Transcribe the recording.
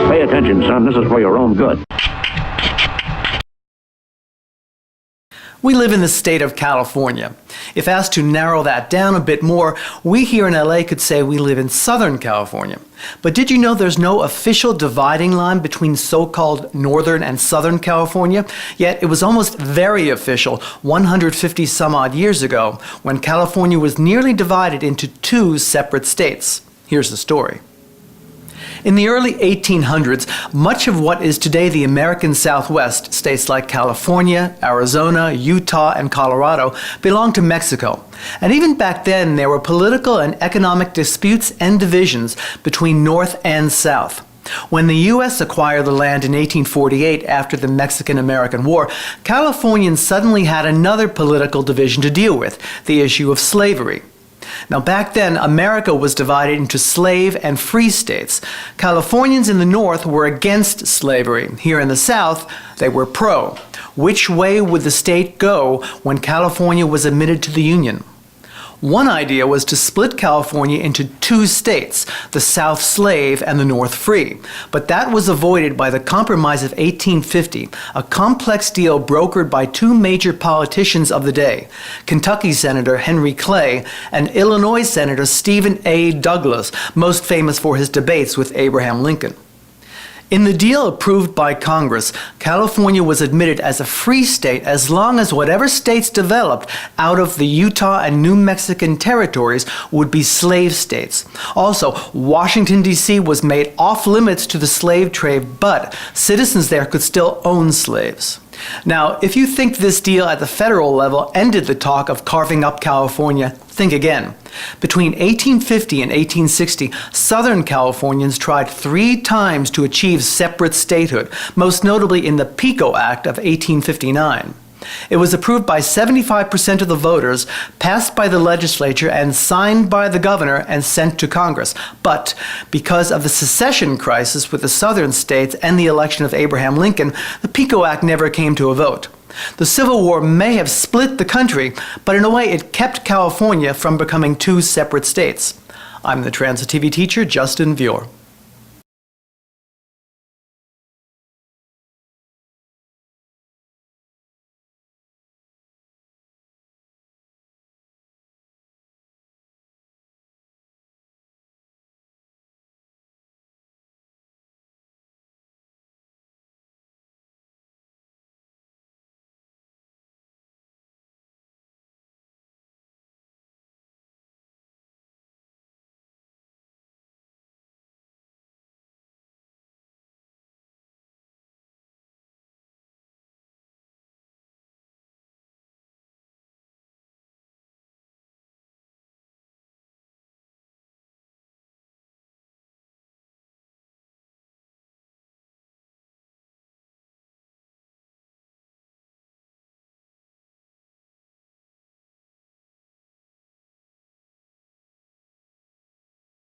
Pay attention, son. This is for your own good. We live in the state of California. If asked to narrow that down a bit more, we here in LA could say we live in Southern California. But did you know there's no official dividing line between so-called Northern and Southern California? Yet it was almost very official 150 some odd years ago when California was nearly divided into two separate states. Here's the story. In the early 1800s, much of what is today the American Southwest, states like California, Arizona, Utah, and Colorado, belonged to Mexico. And even back then, there were political and economic disputes and divisions between North and South. When the U.S. acquired the land in 1848 after the Mexican-American War, Californians suddenly had another political division to deal with, the issue of slavery. Now, back then, America was divided into slave and free states. Californians in the North were against slavery. Here in the South, they were pro. Which way would the state go when California was admitted to the Union? One idea was to split California into two states, the South slave and the North free. But that was avoided by the Compromise of 1850, a complex deal brokered by two major politicians of the day, Kentucky Senator Henry Clay and Illinois Senator Stephen A. Douglas, most famous for his debates with Abraham Lincoln. In the deal approved by Congress, California was admitted as a free state as long as whatever states developed out of the Utah and New Mexican territories would be slave states. Also, Washington, D.C. was made off limits to the slave trade, but citizens there could still own slaves. Now, if you think this deal at the federal level ended the talk of carving up California, think again. Between 1850 and 1860, Southern Californians tried 3 times to achieve separate statehood, most notably in the PICO Act of 1859. It was approved by 75% of the voters, passed by the legislature, and signed by the governor and sent to Congress. But because of the secession crisis with the southern states and the election of Abraham Lincoln, the PICO Act never came to a vote. The Civil War may have split the country, but in a way it kept California from becoming two separate states. I'm the Transit TV teacher, Justin Vuor.